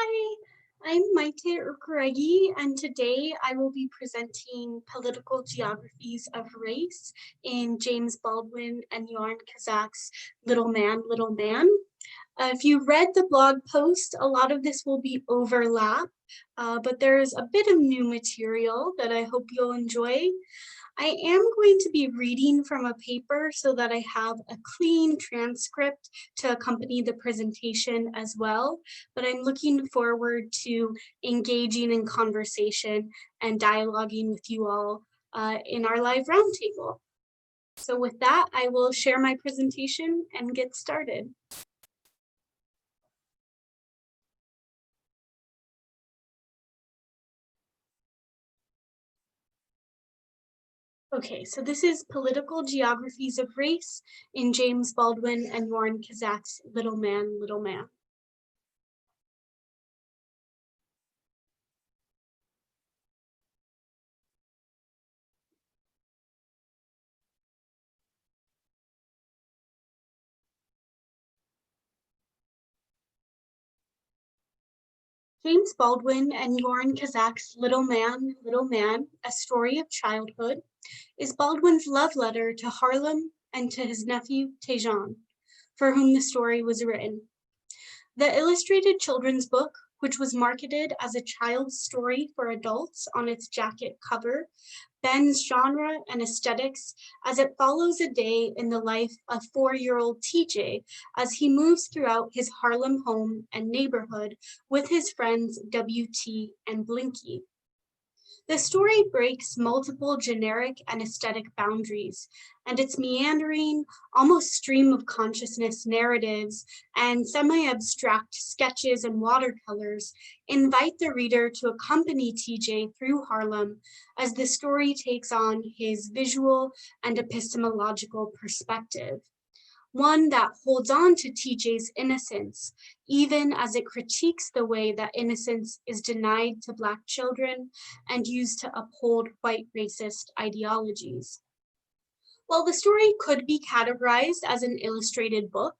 Hi, I'm Maite Urcaregui, and today I will be presenting Political Geographies of Race in James Baldwin and Yarn Kazak's Little Man, Little Man. If you read the blog post, a lot of this will be overlap, but there's a bit of new material that I hope you'll enjoy. I am going to be reading from a paper so that I have a clean transcript to accompany the presentation as well, but I'm looking forward to engaging in conversation and dialoguing with you all in our live roundtable. So with that, I will share my presentation and get started. Okay, so this is Political Geographies of Race in James Baldwin and Warren Kazak's Little Man, Little Man. James Baldwin and Urcaregui Kazak's Little Man, A Story of Childhood, is Baldwin's love letter to Harlem and to his nephew Tejan, for whom the story was written. The illustrated children's book, which was marketed as a child's story for adults on its jacket cover, bends genre and aesthetics as it follows a day in the life of 4-year-old TJ as he moves throughout his Harlem home and neighborhood with his friends WT and Blinky. The story breaks multiple generic and aesthetic boundaries, and its meandering, almost stream of consciousness narratives and semi-abstract sketches and watercolors invite the reader to accompany TJ through Harlem as the story takes on his visual and epistemological perspective. One that holds on to TJ's innocence, even as it critiques the way that innocence is denied to Black children and used to uphold white racist ideologies. While the story could be categorized as an illustrated book,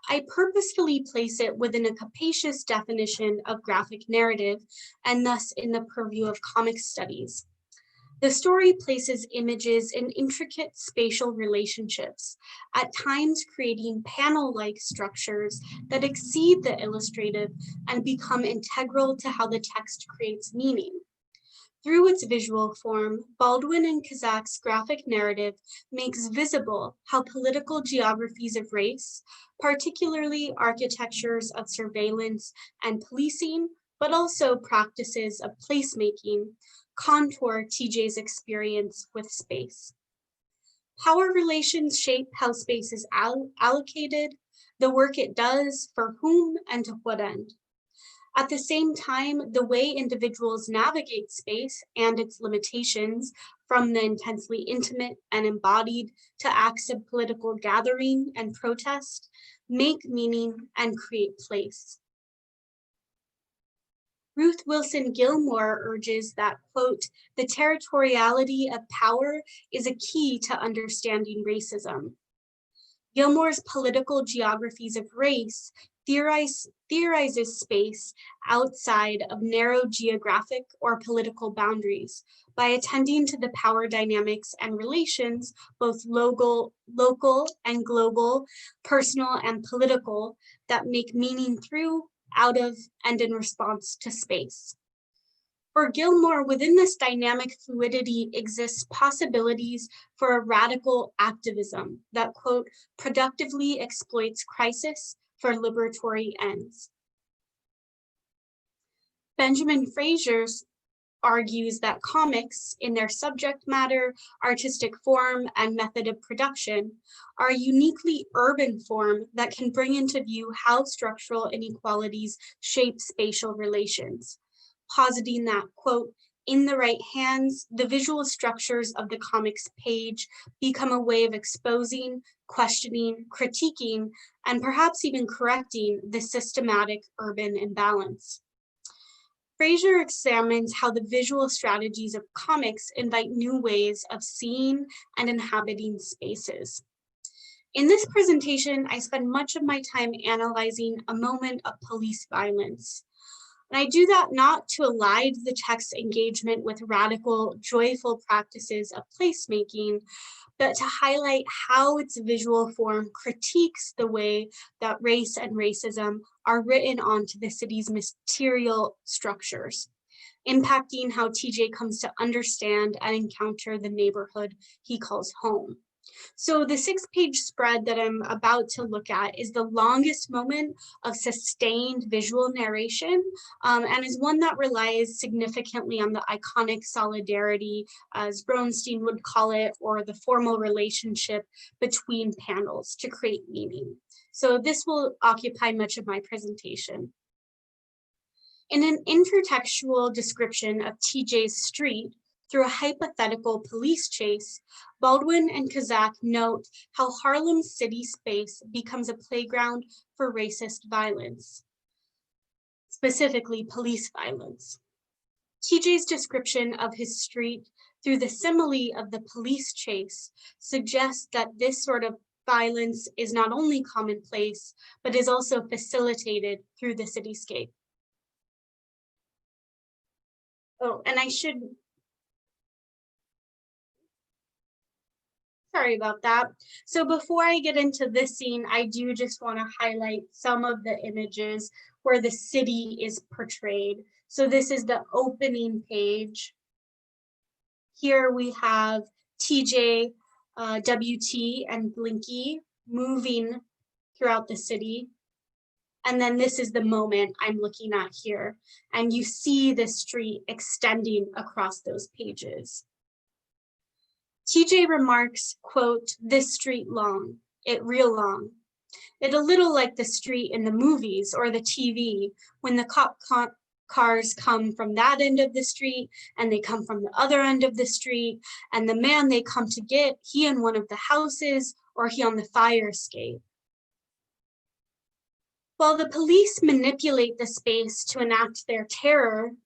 I purposefully place it within a capacious definition of graphic narrative and thus in the purview of comic studies. The story places images in intricate spatial relationships, at times creating panel-like structures that exceed the illustrative and become integral to how the text creates meaning. Through its visual form, Baldwin and Kazak's graphic narrative makes visible how political geographies of race, particularly architectures of surveillance and policing, but also practices of placemaking, contour TJ's experience with space. Power relations shape how space is allocated, the work it does, for whom, and to what end. At the same time, the way individuals navigate space and its limitations, from the intensely intimate and embodied to acts of political gathering and protest, make meaning and create place. Ruth Wilson Gilmore urges that, quote, the territoriality of power is a key to understanding racism. Gilmore's Political Geographies of Race theorizes space outside of narrow geographic or political boundaries by attending to the power dynamics and relations, both local and global, personal and political, that make meaning through, out of, and in response to space. For Gilmore, within this dynamic fluidity exists possibilities for a radical activism that, quote, productively exploits crisis for liberatory ends. Benjamin Fraser argues that comics, in their subject matter, artistic form, and method of production, are a uniquely urban form that can bring into view how structural inequalities shape spatial relations, positing that, quote, in the right hands, the visual structures of the comics page become a way of exposing, questioning, critiquing, and perhaps even correcting the systematic urban imbalance. Fraser examines how the visual strategies of comics invite new ways of seeing and inhabiting spaces. In this presentation, I spend much of my time analyzing a moment of police violence, And I do that not to elide the text's engagement with radical, joyful practices of placemaking, but to highlight how its visual form critiques the way that race and racism are written onto the city's material structures, impacting how TJ comes to understand and encounter the neighborhood he calls home. So the 6-page spread that I'm about to look at is the longest moment of sustained visual narration, and is one that relies significantly on the iconic solidarity, as Bronstein would call it, or the formal relationship between panels to create meaning. So this will occupy much of my presentation. In an intertextual description of TJ's street, through a hypothetical police chase, Baldwin and Kazak note how Harlem's city space becomes a playground for racist violence, specifically police violence. TJ's description of his street through the simile of the police chase suggests that this sort of violence is not only commonplace, but is also facilitated through the cityscape. Oh, and sorry about that. So before I get into this scene, I do just want to highlight some of the images where the city is portrayed. So this is the opening page. Here we have TJ, WT, and Blinky moving throughout the city. And then this is the moment I'm looking at here. And you see the street extending across those pages. TJ remarks, quote, "This street long, it real long. It a little like the street in the movies or the TV when the cop cars come from that end of the street and they come from the other end of the street, and the man they come to get, he in one of the houses or he on the fire escape." While the police manipulate the space to enact their terror,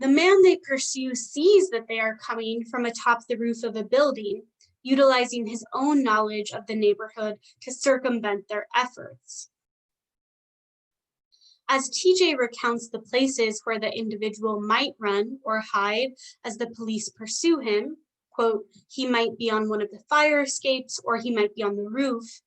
the man they pursue sees that they are coming from atop the roof of a building, utilizing his own knowledge of the neighborhood to circumvent their efforts. As TJ recounts the places where the individual might run or hide as the police pursue him, quote, "He might be on one of the fire escapes or he might be on the roof,"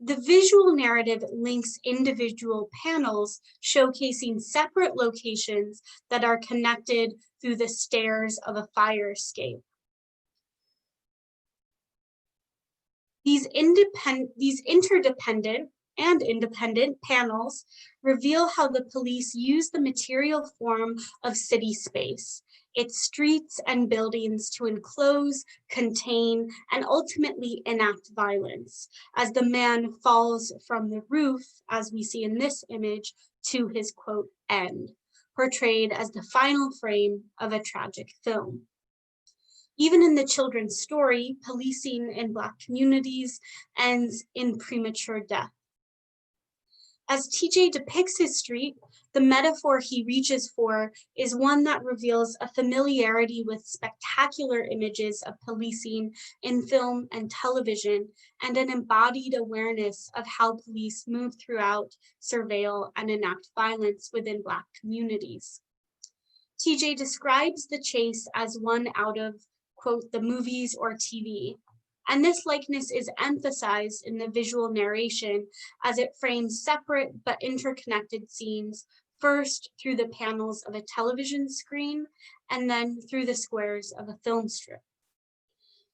the visual narrative links individual panels showcasing separate locations that are connected through the stairs of a fire escape. These interdependent and independent panels reveal how the police use the material form of city space, its streets and buildings, to enclose, contain, and ultimately enact violence, as the man falls from the roof, as we see in this image, to his, quote, end, portrayed as the final frame of a tragic film. Even in the children's story, policing in Black communities ends in premature death. As TJ depicts his street, the metaphor he reaches for is one that reveals a familiarity with spectacular images of policing in film and television, and an embodied awareness of how police move throughout, surveil, and enact violence within Black communities. TJ describes the chase as one out of, quote, "the movies or TV." And this likeness is emphasized in the visual narration as it frames separate but interconnected scenes, first through the panels of a television screen, and then through the squares of a film strip.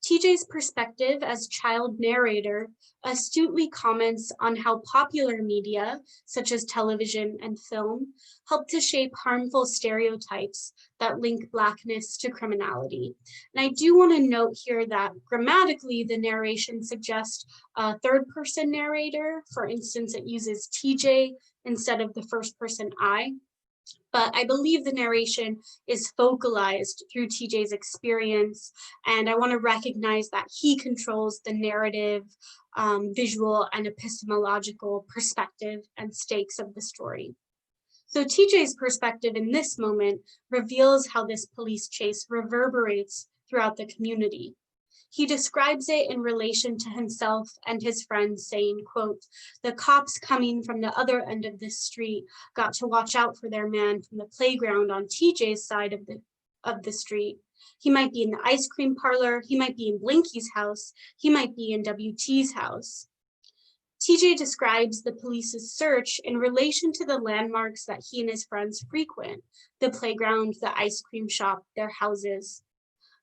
TJ's perspective as child narrator astutely comments on how popular media, such as television and film, help to shape harmful stereotypes that link Blackness to criminality. And I do want to note here that grammatically, the narration suggests a third-person narrator. For instance, it uses TJ instead of the first-person I. But I believe the narration is focalized through TJ's experience, and I want to recognize that he controls the narrative, visual, and epistemological perspective and stakes of the story. So TJ's perspective in this moment reveals how this police chase reverberates throughout the community. He describes it in relation to himself and his friends, saying, quote, "The cops coming from the other end of this street got to watch out for their man from the playground on TJ's side of the street. He might be in the ice cream parlor, he might be in Blinky's house, he might be in WT's house." TJ describes the police's search in relation to the landmarks that he and his friends frequent, the playground, the ice cream shop, their houses.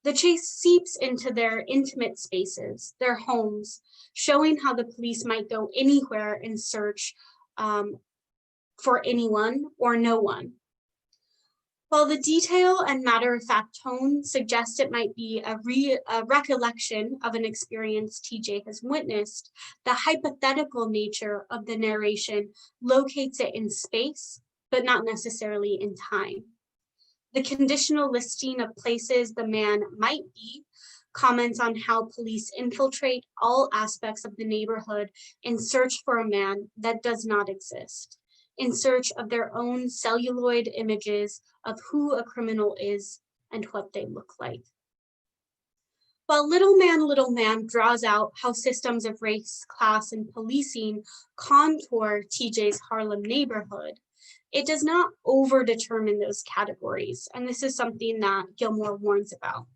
The chase seeps into their intimate spaces, their homes, showing how the police might go anywhere in search for anyone or no one. While the detail and matter-of-fact tone suggest it might be a recollection of an experience TJ has witnessed, the hypothetical nature of the narration locates it in space, but not necessarily in time. The conditional listing of places the man might be comments on how police infiltrate all aspects of the neighborhood in search for a man that does not exist, in search of their own celluloid images of who a criminal is and what they look like. While Little Man draws out how systems of race, class, and policing contour TJ's Harlem neighborhood, it does not overdetermine those categories, and this is something that Gilmore warns about.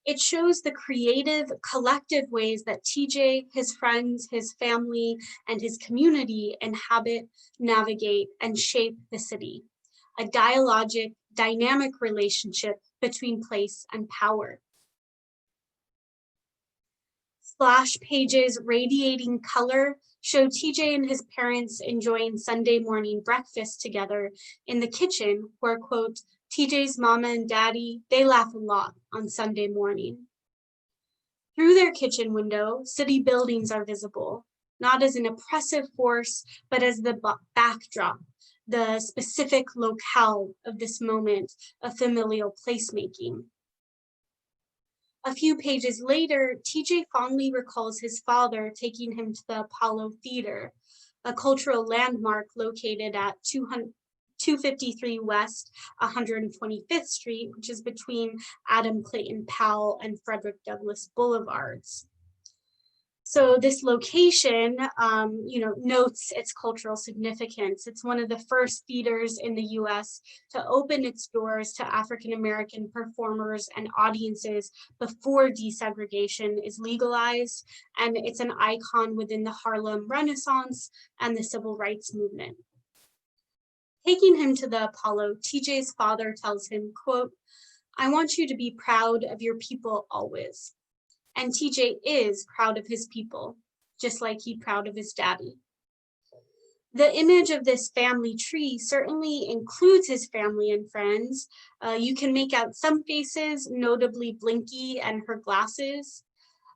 It shows the creative, collective ways that TJ, his friends, his family, and his community inhabit, navigate, and shape the city, a dialogic, dynamic relationship between place and power. Splash pages radiating color show TJ and his parents enjoying Sunday morning breakfast together in the kitchen where, quote, "TJ's mama and daddy, they laugh a lot on Sunday morning." Through their kitchen window, city buildings are visible, not as an oppressive force, but as the backdrop, the specific locale of this moment of familial placemaking. A few pages later, TJ fondly recalls his father taking him to the Apollo Theater, a cultural landmark located at 253 West 125th Street, which is between Adam Clayton Powell and Frederick Douglass Boulevards. So this location, notes its cultural significance. It's one of the first theaters in the US to open its doors to African-American performers and audiences before desegregation is legalized, and it's an icon within the Harlem Renaissance and the Civil Rights Movement. Taking him to the Apollo, TJ's father tells him, quote, "I want you to be proud of your people always." And TJ is proud of his people, just like he's proud of his daddy. The image of this family tree certainly includes his family and friends. You can make out some faces, notably Blinky and her glasses,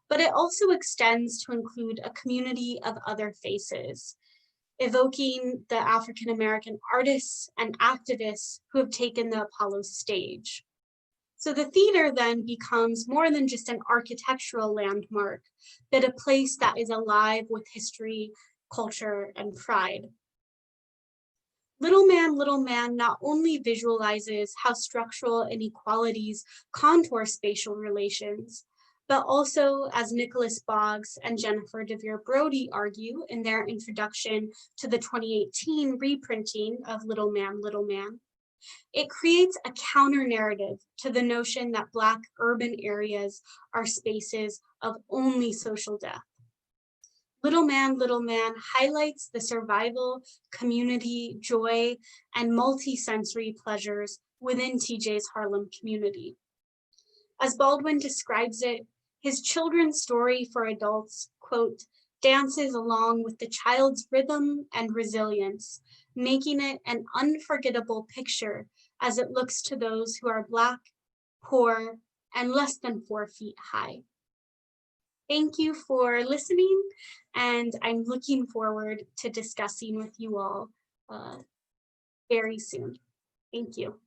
but it also extends to include a community of other faces, evoking the African-American artists and activists who have taken the Apollo stage. So the theater then becomes more than just an architectural landmark, but a place that is alive with history, culture, and pride. Little Man not only visualizes how structural inequalities contour spatial relations, but also, as Nicholas Boggs and Jennifer DeVere Brody argue in their introduction to the 2018 reprinting of Little Man, it creates a counter narrative to the notion that Black urban areas are spaces of only social death. Little Man highlights the survival, community, joy, and multi-sensory pleasures within TJ's Harlem community. As Baldwin describes it, his children's story for adults, quote, "dances along with the child's rhythm and resilience, making it an unforgettable picture as it looks to those who are Black, poor, and less than 4 feet high." Thank you for listening, and I'm looking forward to discussing with you all very soon. Thank you.